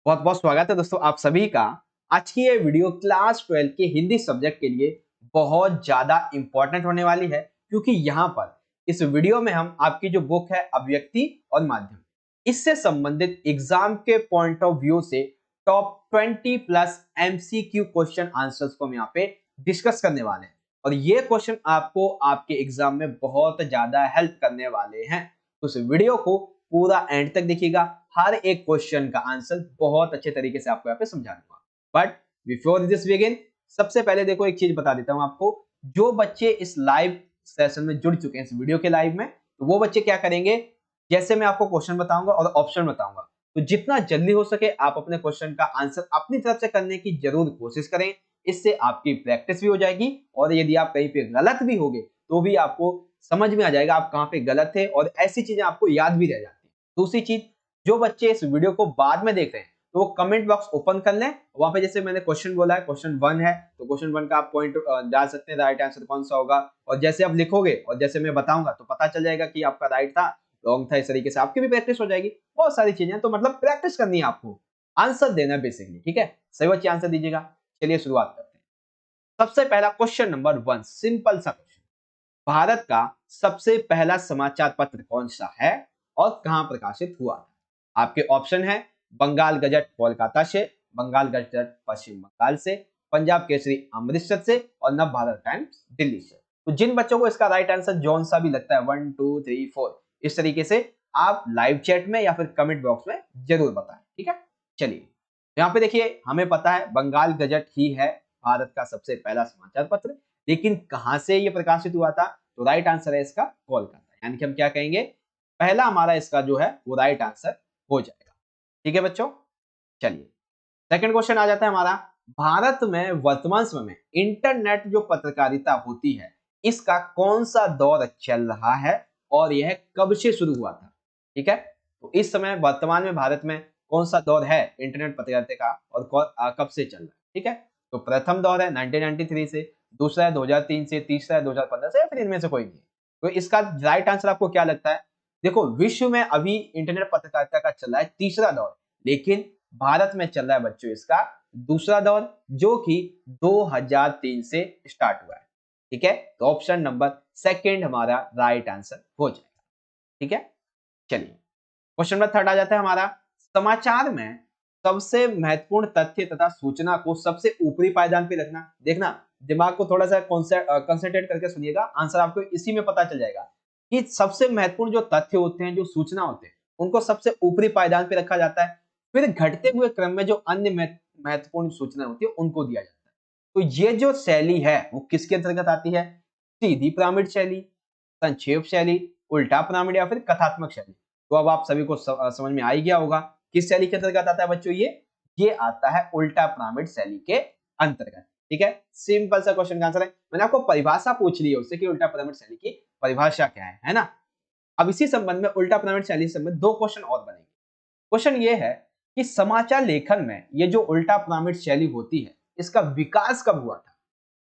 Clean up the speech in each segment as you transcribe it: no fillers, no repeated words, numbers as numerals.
बहुत बहुत स्वागत है दोस्तों आप सभी का। आज की ये वीडियो क्लास 12 के हिंदी सब्जेक्ट के लिए बहुत ज्यादा इंपॉर्टेंट होने वाली है, क्योंकि यहाँ पर इस वीडियो में हम आपकी जो बुक है अभिव्यक्ति और माध्यम, इससे संबंधित एग्जाम के पॉइंट ऑफ व्यू से top 20 plus MCQ question answers को हम यहाँ पे डिस्कस करने वाले हैं। और ये क्वेश्चन आपको आपके एग्जाम में बहुत ज्यादा हेल्प करने वाले हैं, तो इस वीडियो को पूरा एंड तक देखिएगा। हर एक क्वेश्चन का आंसर बहुत अच्छे तरीके से आपको यहाँ पे समझा दूंगा। बट बिफोर दिस बिगिन, सबसे पहले देखो एक चीज बता देता हूं आपको। जो बच्चे इस लाइव सेशन में जुड़ चुके हैं, इस वीडियो के लाइव में, तो वो बच्चे क्या करेंगे, जैसे मैं आपको क्वेश्चन बताऊंगा और ऑप्शन बताऊंगा, तो जितना जल्दी हो सके आप अपने क्वेश्चन का आंसर अपनी तरफ से करने की जरूर कोशिश करें। इससे आपकी प्रैक्टिस भी हो जाएगी और यदि आप कहीं पे गलत भी होगे तो भी आपको समझ में आ जाएगा आप कहाँ पे गलत थे, और ऐसी चीजें आपको याद भी रह जाती है। दूसरी चीज, जो बच्चे इस वीडियो को बाद में देख रहे हैं तो वो कमेंट बॉक्स ओपन कर लें। वहां पे जैसे मैंने क्वेश्चन बोला है, क्वेश्चन 1 है, तो क्वेश्चन 1 का आप पॉइंट डाल सकते हैं, राइट आंसर कौन सा होगा। और जैसे आप लिखोगे और जैसे मैं बताऊंगा तो पता चल जाएगा कि आपका राइट था, रॉन्ग था। इस तरीके से आपकी भी प्रैक्टिस हो जाएगी। बहुत सारी चीजें, तो मतलब प्रैक्टिस करनी है आपको, आंसर देना है बेसिकली। ठीक है, सही बच्चे आंसर दीजिएगा। चलिए शुरुआत करते हैं। सबसे पहला क्वेश्चन नंबर 1, सिंपल सा क्वेश्चन। भारत का सबसे पहला समाचार पत्र कौन सा है और कहां प्रकाशित हुआ था? आपके ऑप्शन है बंगाल गजट कोलकाता से, बंगाल गजट पश्चिम बंगाल से, पंजाब केसरी अमृतसर से, और नव भारत टाइम्स दिल्ली से। तो जिन बच्चों को इसका राइट आंसर जौन सा भी लगता है, 1 2 3 4, इस तरीके से आप लाइव चैट में या फिर कमेंट बॉक्स में जरूर बताएं। ठीक है, चलिए यहाँ पे देखिए, हमें पता है बंगाल गजट ही है भारत का सबसे पहला समाचार पत्र। लेकिन कहां से ये प्रकाशित हुआ था? तो राइट आंसर है इसका कोलकाता, यानी कि हम क्या कहेंगे, पहला हमारा इसका जो है वो राइट आंसर हो जाएगा। ठीक है बच्चों, चलिए सेकंड क्वेश्चन आ जाता है हमारा। भारत में वर्तमान समय में इंटरनेट जो पत्रकारिता होती है, इसका कौन सा दौर चल रहा है और यह कब से शुरू हुआ था? ठीक है, तो इस समय वर्तमान में भारत में कौन सा दौर है इंटरनेट पत्रकारिता का और कब से चल रहा है? ठीक है, तो प्रथम दौर है 1993 से, दूसरा है 2003 से, तीसरा है 2015 से, या फिर इनमें से कोई नहीं। तो इसका राइट आंसर आपको क्या लगता है? देखो, विश्व में अभी इंटरनेट पत्रकारिता का चल रहा है तीसरा दौर, लेकिन भारत में चल रहा है बच्चों इसका दूसरा दौर, जो कि 2003 से स्टार्ट हुआ है। ठीक है, तो ऑप्शन नंबर सेकंड हमारा राइट आंसर हो जाएगा। ठीक है, चलिए क्वेश्चन नंबर थर्ड आ जाता है हमारा। समाचार में सबसे महत्वपूर्ण तथ्य तथा सूचना को सबसे ऊपरी पायदान पे रखना। देखना, दिमाग को थोड़ा सा कंसंट्रेट करके सुनिएगा, आंसर आपको इसी में पता चल जाएगा कि सबसे महत्वपूर्ण जो तथ्य होते हैं, जो सूचना होते हैं, उनको सबसे ऊपरी पायदान पे रखा जाता है। फिर घटते हुए क्रम में जो अन्य महत्वपूर्ण सूचना होती है उनको दिया जाता है। तो ये जो शैली है वो किसके अंतर्गत आती है? सीधी पिरामिड शैली, संक्षेप शैली, उल्टा पिरामिड, या फिर कथात्मक शैली। तो अब आप सभी को समझ में आ ही गया होगा किस शैली के अंतर्गत आता है बच्चों। ये आता है उल्टा पिरामिड शैली के अंतर्गत। ठीक है, सिंपल सा क्वेश्चन का आंसर है। मैंने आपको परिभाषा पूछ ली है उससे कि उल्टा पिरामिड शैली की परिभाषा क्या है ना। अब इसी संबंध में उल्टा पिरामिड शैली से संबंधित दो क्वेश्चन और बनेंगे। क्वेश्चन ये है कि समाचार लेखन में ये जो उल्टा पिरामिड शैली होती है, इसका विकास कब हुआ था?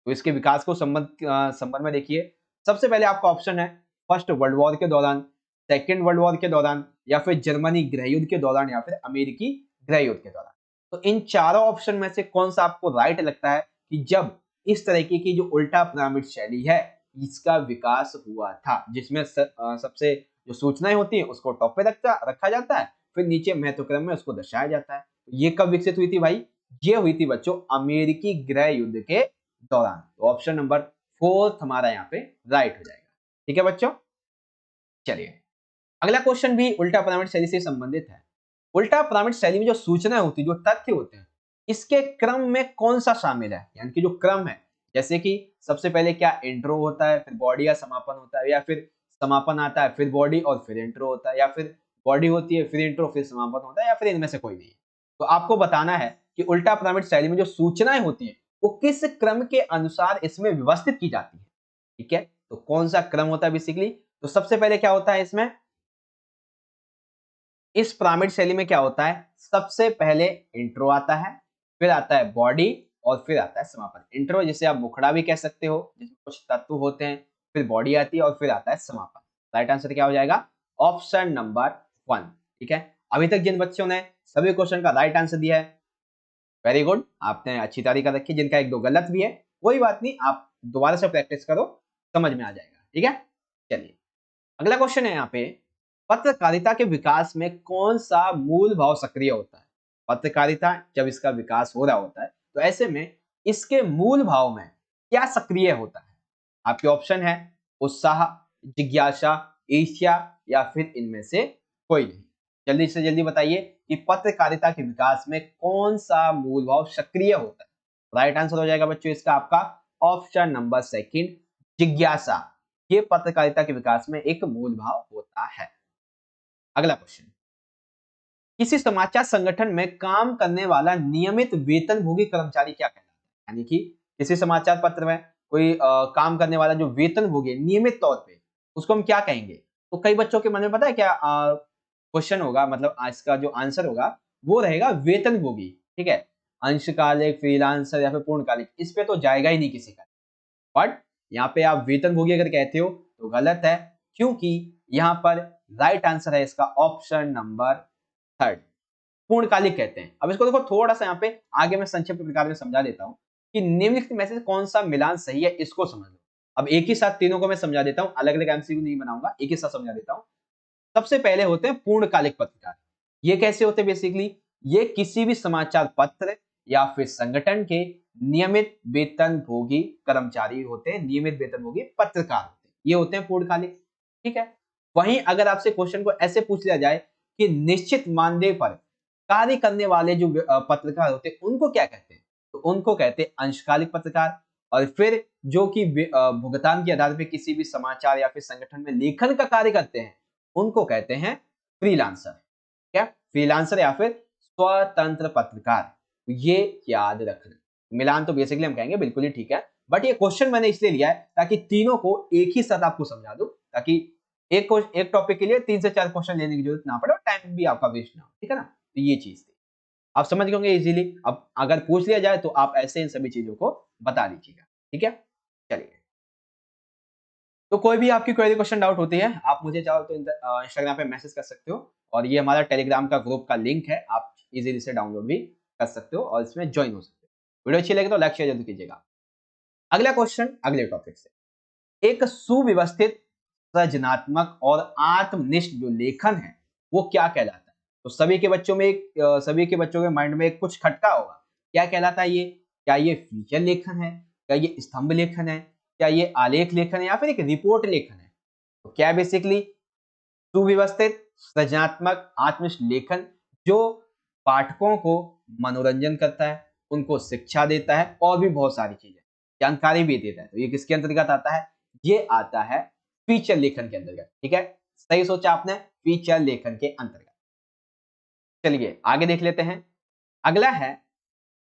तो इसके विकास को संबंध में देखिए, सबसे पहले आपका ऑप्शन है फर्स्ट वर्ल्ड वॉर के दौरान, सेकेंड वर्ल्ड वॉर के दौरान, या फिर जर्मनी गृह युद्ध के दौरान, या फिर अमेरिकी गृह युद्ध के दौरान। तो इन चारों ऑप्शन में से कौन सा आपको राइट लगता है कि जब इस तरीके की जो उल्टा पिरामिड शैली है इसका विकास हुआ था, जिसमें सबसे जो सूचनाएं होती है उसको टॉप पे रखा जाता है, फिर नीचे महत्व क्रम में उसको दर्शाया जाता है। ये कब विकसित हुई थी भाई? ये हुई थी बच्चों अमेरिकी गृह युद्ध के दौरान। तो ऑप्शन नंबर फोर्थ हमारा यहाँ पे राइट हो जाएगा। ठीक है बच्चों, चलिए अगला क्वेश्चन भी उल्टा पिरामिड शैली से संबंधित है। उल्टा पिरामिड शैली में जो सूचना होती है, जो तथ्य होते हैं, इसके क्रम में कौन सा शामिल है? यानी कि जो क्रम है, जैसे कि सबसे पहले क्या इंट्रो होता है, फिर बॉडी या समापन होता है, या फिर समापन आता है फिर बॉडी और फिर इंट्रो होता है, या फिर बॉडी होती है फिर इंट्रो फिर समापन होता है, या फिर इनमें से कोई नहीं। तो आपको बताना है कि उल्टा पिरामिड शैली में जो सूचनाएं होती है वो किस क्रम के अनुसार इसमें व्यवस्थित की जाती है। ठीक है, तो कौन सा क्रम होता है बेसिकली? तो सबसे पहले क्या होता है इसमें, इस पिरामिड शैली में क्या होता है, सबसे पहले इंट्रो आता है, फिर आता है बॉडी, और फिर आता है समापन। इंट्रो जिसे आप मुखड़ा भी कह सकते हो, जिसमें कुछ तत्व होते हैं, फिर बॉडी आती है, और फिर आता है समापन। राइट आंसर क्या हो जाएगा? Option number 1। ठीक है, अभी तक जिन बच्चों ने सभी क्वेश्चन का राइट आंसर दिया है। वेरी गुड, आपने अच्छी तारीख रखी। जिनका एक दो गलत भी है कोई बात नहीं, आप दोबारा से प्रैक्टिस करो, समझ में आ जाएगा। ठीक है, चलिए अगला क्वेश्चन है यहाँ पे, पत्रकारिता के विकास में कौन सा मूल भाव सक्रिय होता है? पत्रकारिता जब इसका विकास हो रहा होता है तो ऐसे में इसके मूल भाव में क्या सक्रिय होता है? आपके ऑप्शन है उत्साह, जिज्ञासा, ईर्ष्या या फिर इनमें से कोई नहीं। जल्दी से जल्दी बताइए कि पत्रकारिता के विकास में कौन सा मूल भाव सक्रिय होता है? राइट आंसर हो जाएगा बच्चों इसका आपका ऑप्शन नंबर सेकंड, जिज्ञासा। ये पत्रकारिता के विकास में एक मूल भाव होता है। अगला क्वेश्चन, किसी समाचार संगठन में काम करने वाला नियमित वेतनभोगी कर्मचारी क्या कहलाता है? यानी कि किसी समाचार पत्र में कोई काम करने वाला जो वेतनभोगी है नियमित तौर पे, उसको हम क्या कहेंगे? तो कई बच्चों के मन में पता है क्या क्वेश्चन होगा, मतलब आज का जो आंसर होगा वो रहेगा वेतनभोगी। ठीक है, अंशकालिक, फ्रीलांसर या फिर पूर्णकालिक, इस पे तो जाएगा ही नहीं किसी का। बट यहाँ पे आप वेतनभोगी अगर कहते हो तो गलत है, क्योंकि यहाँ पर राइट आंसर है इसका ऑप्शन नंबर थर्ड, पूर्णकालिक कहते हैं। अब इसको देखो थोड़ा सा यहाँ पे आगे मैं संक्षिप्त प्रकार में समझा देता हूँ कि निम्नलिखित में से कौन सा मिलान सही है, इसको समझ लो। अब एक ही साथ तीनों को मैं समझा देता हूँ, अलग अलग एमसीक्यू नहीं बनाऊंगा, एक ही साथ समझा देता हूँ। सबसे पहले होते हैं पूर्णकालिक पत्रकार। ये कैसे होते हैं? बेसिकली ये किसी भी समाचार पत्र या फिर संगठन के नियमित वेतनभोगी कर्मचारी होते हैं, नियमित वेतनभोगी पत्रकार होते हैं, ये होते हैं पूर्णकालिक। ठीक है, वहीं अगर आपसे क्वेश्चन को ऐसे पूछ लिया जाए कि निश्चित मानदेय पर कार्य करने वाले जो पत्रकार होते हैं उनको क्या कहते हैं, तो उनको कहते हैं अंशकालिक पत्रकार। और फिर जो कि भुगतान के आधार पर किसी भी समाचार या फिर संगठन में लेखन का कार्य करते हैं उनको कहते हैं फ्रीलांसर। क्या? फ्रीलांसर या फिर स्वतंत्र पत्रकार। तो ये याद रखना। मिलान तो बेसिकली हम कहेंगे बिल्कुल ही ठीक है, बट ये क्वेश्चन मैंने इसलिए लिया है ताकि तीनों को एक ही साथ आपको समझा दूं, ताकि एक टॉपिक के लिए 3 से 4 क्वेश्चन लेने की जरूरत ना पड़े और टाइम भी आपका वेस्ट ना हो। ठीक है ना, तो ये चीज थी, आप समझ गए होंगे इजीली। अब अगर पूछ लिया जाए तो आप ऐसे इन सभी चीजों को बता दीजिएगा। ठीक है, चलिए, तो कोई भी आपकी क्वेरी, क्वेश्चन, डाउट होती है आप मुझे चाहो तो इंस्टाग्राम पे मैसेज कर सकते हो, और ये हमारा टेलीग्राम का ग्रुप का लिंक है, आप इजीली से डाउनलोड भी कर सकते हो और इसमें ज्वाइन हो सकते हो। वीडियो अच्छी लगे तो लाइक शेयर जरूर कीजिएगा। अगला क्वेश्चन अगले टॉपिक से, एक सुव्यवस्थित, सृजनात्मक और आत्मनिष्ठ जो लेखन है वो क्या कहलाता है? तो सभी के बच्चों के माइंड में एक कुछ खटका होगा, क्या कहलाता है ये? क्या ये फीचर लेखन है, क्या ये स्तंभ लेखन है, क्या ये आलेख लेखन है, या फिर एक रिपोर्ट लेखन है? तो क्या बेसिकली सुव्यवस्थित, सृजनात्मक, आत्मनिष्ठ लेखन जो पाठकों को मनोरंजन करता है, उनको शिक्षा देता है और भी बहुत सारी चीजें, जानकारी भी देता है, तो ये किसके अंतर्गत आता है? ये आता है फीचर लेखन के अंतर्गत। ठीक है, सही सोचा आपने, फीचर लेखन के अंतर्गत। चलिए आगे देख लेते हैं। अगला है,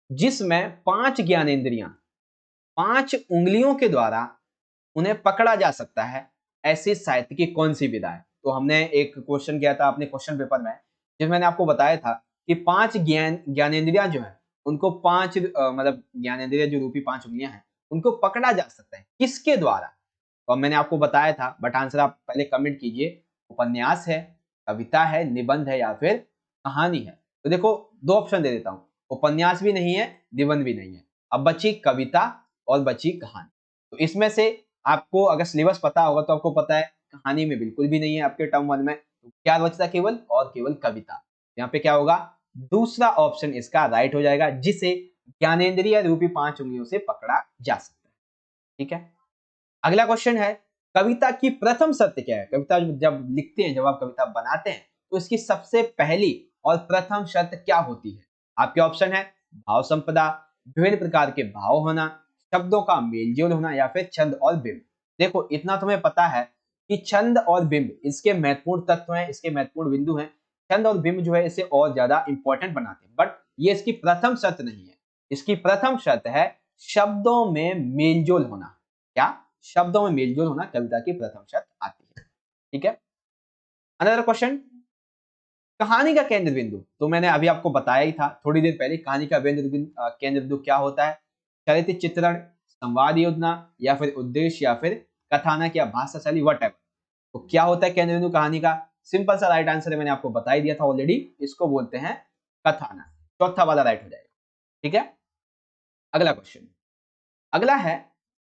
जिसमें 5 ज्ञानेंद्रियां 5 उंगलियों के द्वारा उन्हें पकड़ा जा सकता है, ऐसी साहित्य की कौन सी विधा है? तो हमने एक क्वेश्चन किया था अपने क्वेश्चन पेपर में, जिसमें मैंने आपको बताया था कि 5 ज्ञानेंद्रियां जो है उनको 5 मतलब ज्ञानेंद्रिय जो रूपी 5 उंगलियां हैं उनको पकड़ा जा सकता है, किसके द्वारा? और मैंने आपको बताया था, बट आंसर आप पहले कमेंट कीजिए, उपन्यास है, कविता है, निबंध है या फिर कहानी है? तो देखो दो ऑप्शन दे देता हूं, उपन्यास भी नहीं है, निबंध भी नहीं है, अब बची कविता और बची कहानी। तो इसमें से आपको अगर सिलेबस पता होगा तो आपको पता है कहानी में बिल्कुल भी नहीं है आपके टर्म 1 में, तो क्या बचता केवल और केवल कविता। यहाँ पे क्या होगा, दूसरा ऑप्शन इसका राइट हो जाएगा, जिसे ज्ञानेंद्रिय रूपी 5 उंगलियों से पकड़ा जा सकता है। ठीक है, अगला क्वेश्चन है, कविता की प्रथम शर्त क्या है? कविता जब लिखते हैं, जब आप कविता बनाते हैं तो इसकी सबसे पहली और प्रथम शर्त क्या होती है? आपके ऑप्शन है भाव संपदा, विभिन्न प्रकार के भाव होना, शब्दों का मेलजोल होना या फिर छंद और बिंब। देखो इतना तुम्हें पता है कि छंद और बिंब इसके महत्वपूर्ण तत्व हैं, इसके महत्वपूर्ण बिंदु हैं। छंद और बिंब जो है इसे और ज्यादा इंपॉर्टेंट बनाते हैं, बट ये इसकी प्रथम शर्त नहीं है। इसकी प्रथम शर्त है शब्दों में मेलजोल होना। क्या? शब्दों में मेलजोल होना कविता की प्रथम शर्त आती है। ठीक है, अनदर क्वेश्चन, कहानी का केंद्र बिंदु। तो मैंने अभी आपको बताया ही था थोड़ी देर पहले, कहानी का केंद्र बिंदु क्या होता है? चरित्र चित्रण, संवाद योजना या फिर उद्देश्य या फिर कथानक या भाषा शैली, वट। तो क्या होता है केंद्र बिंदु कहानी का? सिंपल सा राइट आंसर है, मैंने आपको बता ही दिया था ऑलरेडी, इसको बोलते हैं कथानक, चौथा वाला राइट हो जाएगा। ठीक है, अगला क्वेश्चन, अगला है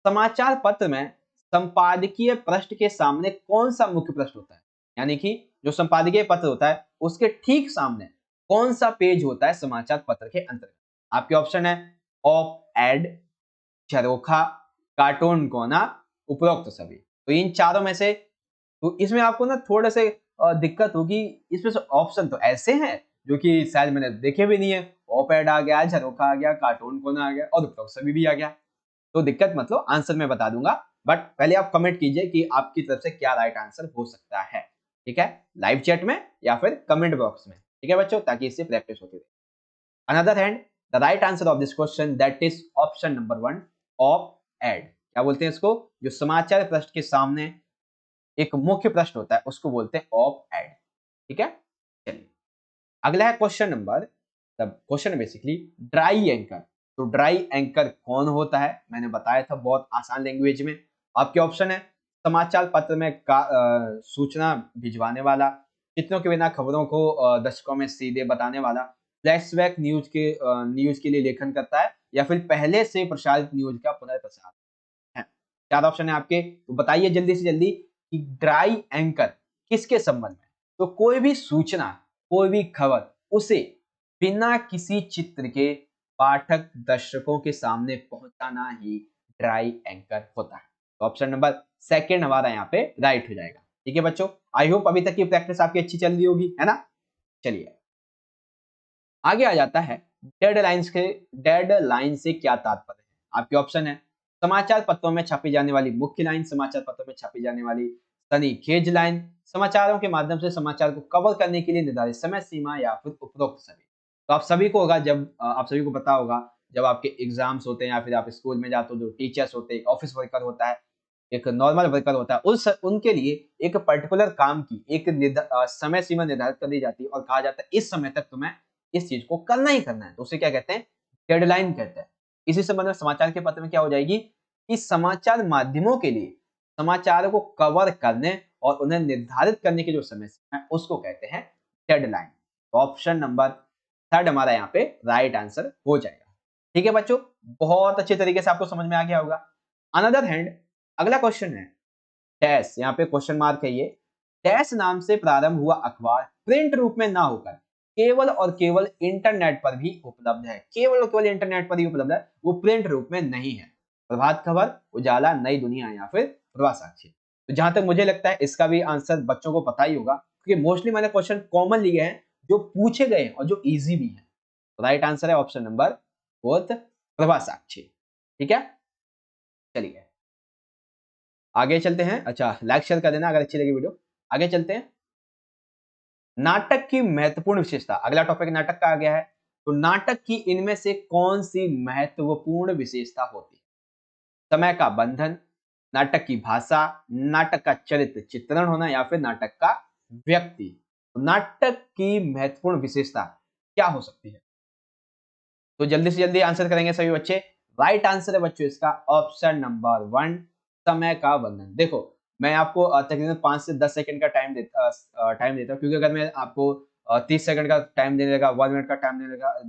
समाचार पत्र में संपादकीय पृष्ठ के सामने कौन सा मुख्य पृष्ठ होता है, यानी कि जो संपादकीय पत्र होता है उसके ठीक सामने कौन सा पेज होता है समाचार पत्र के अंतर्गत। आपके ऑप्शन है ऑप एड, झरोखा, कार्टून कोना, उपरोक्त सभी। तो इन चारों में से तो इसमें आपको ना थोड़ा से दिक्कत होगी, इसमें से ऑप्शन तो ऐसे हैं जो कि शायद मैंने देखे भी नहीं है। ऑप एड आ गया, झरोखा आ गया, कार्टून कोना आ गया और उपरोक्त सभी भी आ गया। तो दिक्कत मतलब आंसर में बता दूंगा, बट पहले आप कमेंट कीजिए कि आपकी तरफ से क्या राइट आंसर हो सकता है। ठीक है, लाइव चैट में या फिर कमेंट बॉक्स में। ठीक है बच्चों, ताकि इससे प्रैक्टिस होती रहे। Another hand, the right answer of this question that is option number 1, op ed. क्या बोलते हैं इसको, जो समाचार पृष्ठ के सामने एक मुख्य प्रश्न होता है उसको बोलते हैं ऑप एड। ठीक है, चलिए अगला है क्वेश्चन नंबर, तब क्वेश्चन बेसिकली ड्राई एंकर। तो ड्राई एंकर कौन होता है, मैंने बताया था बहुत आसान लैंग्वेज में। आपके ऑप्शन है समाचार पत्र में सूचना भिजवाने वाला, चित्रों के बिना खबरों को दर्शकों में सीधे बताने वाला, फ्लैशबैक न्यूज के लिए लेखन करता है, या फिर पहले से प्रसारित न्यूज का पुनर्प्रसार है। चार ऑप्शन है आपके, तो बताइए जल्दी से जल्दी कि ड्राई एंकर किसके संबंध में। तो कोई भी सूचना, कोई भी खबर, उसे बिना किसी चित्र के पाठक दर्शकों के सामने पहुंचाना ही ड्राई एंकर होता है। तो ऑप्शन नंबर सेकंड हमारा यहाँ पे राइट हो जाएगा। ठीक है बच्चों, आई होप अभी तक की प्रैक्टिस आपकी अच्छी चल रही होगी, है ना। चलिए आगे आ जाता है डेड लाइन से क्या तात्पर्य है। आपके ऑप्शन है समाचार पत्रों में छापी जाने वाली मुख्य लाइन, समाचार पत्रों में छापी जाने वाली सनीखेज लाइन, समाचारों के माध्यम से समाचार को कवर करने के लिए निर्धारित समय सीमा, या फिर उपरोक्त सभी। तो आप सभी को होगा, जब आप सभी को पता होगा जब आपके एग्जाम्स होते हैं या फिर आप स्कूल में जाते हो, जो टीचर्स होते हैं, ऑफिस वर्कर होता है, एक नॉर्मल वर्कर होता है, उनके लिए एक पर्टिकुलर काम की एक समय सीमा निर्धारित कर दी जाती है और कहा जाता है इस समय तक तुम्हें इस चीज को करना ही करना है। तो उसे क्या कहते हैं, डेडलाइन कहते हैं। इसी संबंध में समाचार के पत्र में क्या हो जाएगी कि समाचार माध्यमों के लिए समाचारों को कवर करने और उन्हें निर्धारित करने की जो समय सीमा है उसको कहते हैं डेडलाइन। तो ऑप्शन नंबर थर्ड हमारा यहाँ पे राइट आंसर हो जाएगा। ठीक है बच्चों, बहुत अच्छे तरीके से आपको समझ में आ गया होगा। अनदर हैंड, अगला क्वेश्चन है डैश, यहाँ पे क्वेश्चन मार्क है ये, डैश नाम से प्रारंभ हुआ अखबार प्रिंट रूप में ना होकर केवल और केवल इंटरनेट पर भी उपलब्ध है। केवल और केवल इंटरनेट पर ही उपलब्ध है, वो प्रिंट रूप में नहीं है। प्रभात खबर, उजाला, नई दुनिया या फिर प्रवाह साक्षी। तो जहां तक मुझे लगता है इसका भी आंसर बच्चों को पता ही होगा, क्योंकि मोस्टली मैंने क्वेश्चन कॉमन लिए हैं जो पूछे गए हैं और जो इजी भी है। राइट आंसर है ऑप्शन नंबर फोर्थ, प्रभा साक्षी। ठीक है, चलिए आगे चलते हैं। अच्छा, लाइक शेयर कर देना अगर अच्छी लगी वीडियो। आगे चलते हैं, नाटक की महत्वपूर्ण विशेषता। अगला टॉपिक नाटक का आ गया है। तो नाटक की इनमें से कौन सी महत्वपूर्ण विशेषता होती है। समय का बंधन, नाटक की भाषा, नाटक का चरित्र चित्रण होना, या फिर नाटक का व्यक्ति। तो नाटक की महत्वपूर्ण विशेषता क्या हो सकती है। तो जल्दी से जल्दी आंसर करेंगे सभी बच्चे। राइट आंसर है बच्चों इसका ऑप्शन नंबर 1, समय का बंधन। देखो मैं आपको तकरीबन 5 से 10 सेकंड का टाइम देता हूँ, क्योंकि अगर मैं आपको 30 सेकंड का टाइम देने लगा, 1 मिनट का टाइम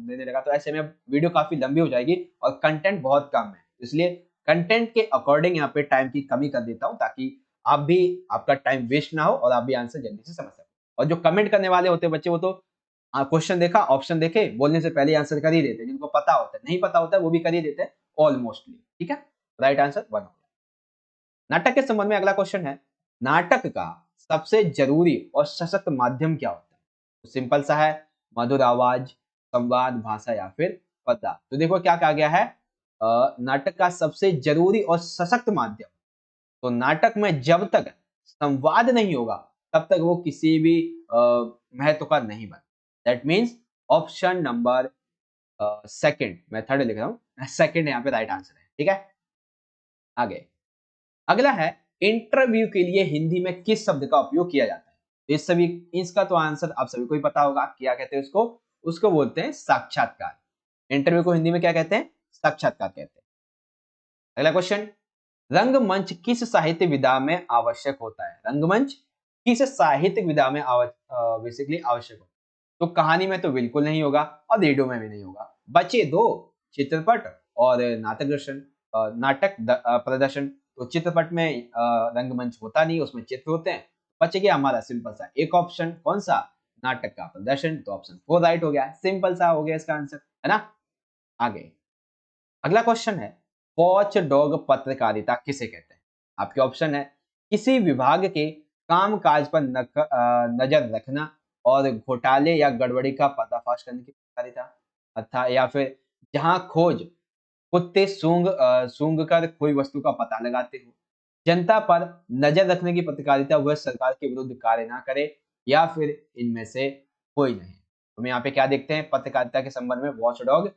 देने लगा तो ऐसे में वीडियो काफी लंबी हो जाएगी और कंटेंट बहुत कम है। इसलिए कंटेंट के अकॉर्डिंग यहाँ पे टाइम की कमी कर देता हूँ, ताकि आप भी, आपका टाइम वेस्ट ना हो और आप भी आंसर जल्दी से समझ सको। और जो कमेंट करने वाले होते हैं बच्चे, वो तो क्वेश्चन देखा, ऑप्शन देखे, बोलने से पहले आंसर कर ही देते हैं। जिनको पता होता है, नहीं पता होता है वो भी कर ही देते हैं ऑलमोस्टली। ठीक है, राइट आंसर 1 हो गया। नाटक के संबंध में अगला क्वेश्चन है, नाटक का सबसे जरूरी और सशक्त माध्यम क्या होता है। तो सिंपल सा है, मधुर आवाज, संवाद, भाषा या फिर पद्य। तो देखो क्या कहा गया है, नाटक का सबसे जरूरी और सशक्त माध्यम। तो नाटक में जब तक संवाद नहीं होगा तब तक वो किसी भी महत्व का नहीं बन। That means option number second, मैं थर्ड लिख रहा हूं, सेकंड यहाँ पे राइट आंसर है। ठीक है, आगे अगला है, इंटरव्यू के लिए हिंदी में किस शब्द का उपयोग किया जाता है। तो इस सभी, इसका तो आंसर आप सभी को ही पता होगा, क्या कहते हैं उसको, उसको बोलते हैं साक्षात्कार। इंटरव्यू को हिंदी में क्या कहते हैं, साक्षात्कार कहते हैं। अगला क्वेश्चन, रंगमंच किस साहित्य विधा में आवश्यक होता है। रंगमंच किस साहित्यिक विधा में बेसिकली आवश्यक होता है। तो कहानी में तो बिल्कुल नहीं होगा और रेडियो में भी नहीं होगा। बचे दो, चित्रपट और नाटक दर्शन, प्रदर्शन। तो चित्रपट में रंगमंच होता नहीं, उसमें चित्र होते हैं। बच गया हमारा सिंपल सा एक ऑप्शन, कौन सा, नाटक का प्रदर्शन। तो ऑप्शन 4 राइट हो गया, सिंपल सा हो गया इसका आंसर, है ना। आगे अगला क्वेश्चन है, वॉच डॉग पत्रकारिता किसे कहते हैं। आपके ऑप्शन है, किसी विभाग के कामकाज पर नजर रखना और घोटाले या गड़बड़ी का पर्दाफाश करने की पत्रकारिता, अर्थात या फिर जहां खोज कुत्ते सूंघ कर कोई वस्तु का पता लगाते हो, जनता पर नजर रखने की पत्रकारिता, वह सरकार के विरुद्ध कार्य ना करे, या फिर इनमें से कोई नहीं। तो हम यहाँ पे क्या देखते हैं, पत्रकारिता के संबंध में वॉच डॉग,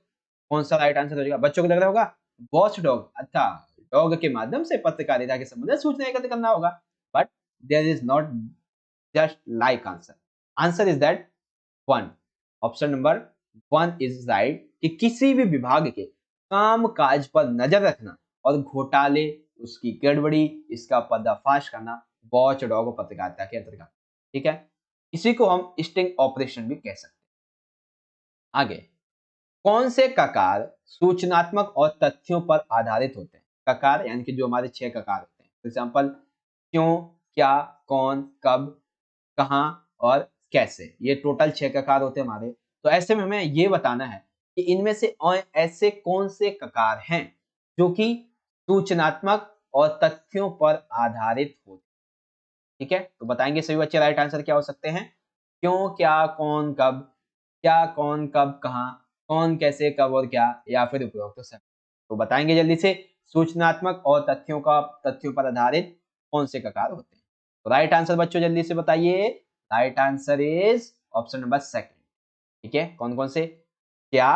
कौन सा राइट आंसर हो जाएगा, बच्चों को लग रहा होगा वॉच डॉग, अच्छा डॉग के माध्यम से पत्रकारिता के संबंध में सूचना एकत्र करना होगा। But there is not just like answer, answer is that one, option number one is right, कि किसी भी विभाग के काम काज पर नजर रखना और घोटाले, उसकी गड़बड़ी, इसका पर्दाफाश करना वॉच डॉग पत्रकारिता के अंतर्गत। ठीक है, इसी को हम स्टिंग ऑपरेशन भी कह सकते हैं। आगे, कौन से ककार सूचनात्मक और तथ्यों पर आधारित होते हैं। ककार यानी कि जो हमारे 6 ककार होते हैं, फॉर एग्जाम्पल क्यों, क्या, कौन, कब, कहां और कैसे, ये टोटल 6 ककार होते हैं हमारे। तो ऐसे में हमें ये बताना है कि इनमें से ऐसे कौन से ककार हैं जो कि सूचनात्मक और तथ्यों पर आधारित होते हैं। ठीक है, तो बताएंगे सभी बच्चे राइट आंसर क्या हो सकते हैं, क्यों, क्या, कौन, कब, क्या, कौन, कब, कहां, कौन, कैसे, कब और क्या, या फिर उपरोक्त सब। तो बताएंगे जल्दी से, सूचनात्मक और तथ्यों पर आधारित कौन से ककार होते हैं। तो राइट आंसर बच्चों जल्दी से बताइए, right answer is option number second. ठीक है, कौन कौन से, क्या,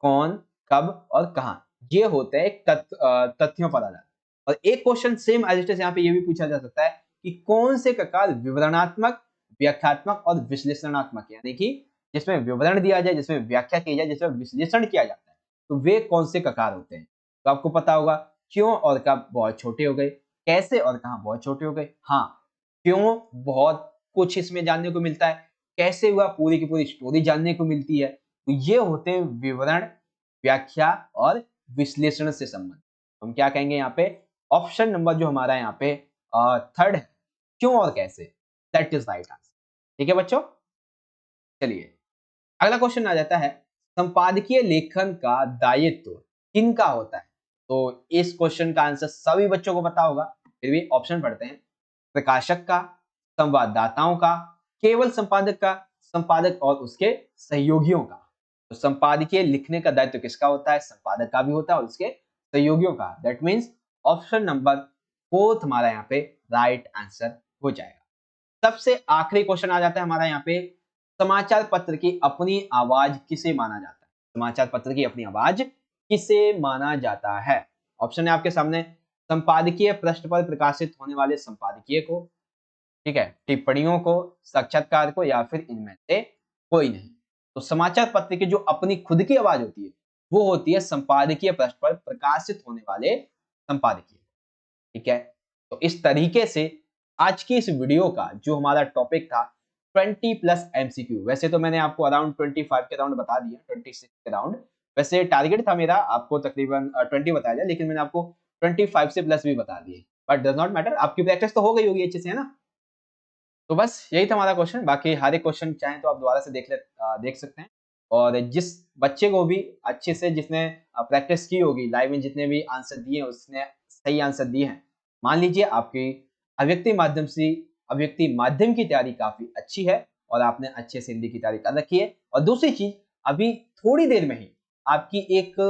कौन, कब और कहां, ये होते हैं तथ्यों पर आधारित। और एक question same as it is यहाँ पे ये भी पूछा जा सकता है कि कौन से ककार विवरणात्मक, व्याख्यात्मक और विश्लेषणात्मक, यानी कि जिसमें विवरण दिया जाए, जिसमें व्याख्या की जाए, जिसमें विश्लेषण किया जाता है, तो वे कौन से ककार होते हैं। तो आपको पता होगा, क्यों और कब बहुत छोटे हो गए, कैसे और कहां बहुत छोटे हो गए। हाँ, क्यों बहुत कुछ इसमें जानने को मिलता है, कैसे हुआ पूरी की पूरी स्टोरी जानने को मिलती है। तो ये होते हैं विवरण, व्याख्या और विश्लेषण से संबंध। हम क्या कहेंगे यहाँ पे, ऑप्शन नंबर जो हमारा यहाँ पे थर्ड है, क्यों और कैसे, दैट इज राइट आंसर। ठीक है बच्चों, चलिए अगला क्वेश्चन आ जाता है, संपादकीय लेखन का दायित्व किनका होता है। तो इस क्वेश्चन का आंसर सभी बच्चों को पता होगा, फिर भी ऑप्शन पढ़ते हैं, प्रकाशक का, संवाददाताओं का, केवल संपादक का, संपादक और उसके सहयोगियों का। तो संपादकीय लिखने का दायित्व किसका होता है, संपादक का भी होता है और उसके सहयोगियों का। That means option number fourth हमारा यहाँ पे राइट आंसर हो जाएगा। सबसे आखिरी क्वेश्चन आ जाता है हमारा यहाँ पे, समाचार पत्र की अपनी आवाज किसे माना जाता है। समाचार पत्र की अपनी आवाज किसे माना जाता है। ऑप्शन है आपके सामने, संपादकीय पृष्ठ पर प्रकाशित होने वाले संपादकीय को, ठीक है, टिप्पणियों को, साक्षात्कार को, या फिर इनमें से कोई नहीं। तो समाचार पत्र की जो अपनी खुद की आवाज होती है वो होती है संपादकीय पृष्ठ पर प्रकाशित होने वाले संपादकीय। ठीक है, तो इस तरीके से आज की इस वीडियो का जो हमारा टॉपिक था 20 प्लस एमसीक्यू, वैसे तो मैंने आपको अराउंड 25 के अराउंड बता दिया, 26 के अराउंड, वैसे टारगेट था मेरा आपको तकरीबन 20 बताया जाए, लेकिन मैंने आपको 25 से प्लस भी बता दिए, बट डज नॉट मैटर, आपकी प्रैक्टिस तो हो गई होगी अच्छे से, है ना। तो बस यही था हमारा क्वेश्चन, बाकी हर एक क्वेश्चन चाहें तो आप दोबारा से देख सकते हैं। और जिस बच्चे को भी अच्छे से, जिसने प्रैक्टिस की होगी लाइव में, जितने भी आंसर दिए हैं उसने सही आंसर दिए हैं, मान लीजिए आपकी अभिव्यक्ति माध्यम की तैयारी काफी अच्छी है और आपने अच्छे से हिंदी की तैयारी कर रखी है। और दूसरी चीज, अभी थोड़ी देर में ही आपकी एक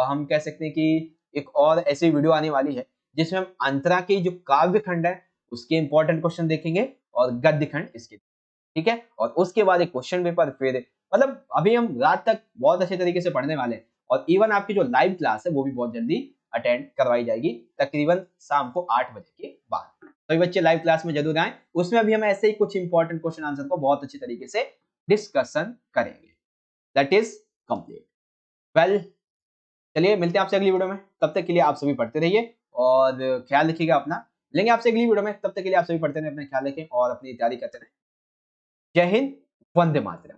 हम कह सकते हैं कि एक और ऐसी वीडियो आने वाली है जिसमें हम अंतरा के जो काव्य खंड है उसके इंपॉर्टेंट क्वेश्चन देखेंगे और गद्य खंड इसके, ठीक है। और उसके बाद एक क्वेश्चन पेपर, फिर मतलब अभी हम रात तक बहुत अच्छे तरीके से पढ़ने वाले हैं। और इवन आपकी जो लाइव क्लास है वो भी बहुत जल्दी अटेंड करवाई जाएगी, तकरीबन शाम को 8 बजे के बाद। तो बच्चे लाइव क्लास में जरूर आए, उसमें अभी हम ऐसे ही कुछ इंपॉर्टेंट क्वेश्चन आंसर को बहुत अच्छी तरीके से डिस्कशन करेंगे। That is complete. वेल, चलिए मिलते हैं आपसे अगली वीडियो में, तब तक के लिए आप सभी पढ़ते रहिए और ख्याल रखिएगा अपना। लेंगे आपसे अगली वीडियो में, तब तक के लिए आप सभी पढ़ते रहें, अपना ख्याल रखें और अपनी तैयारी करते रहें। जय हिंद, वंदे मातरम।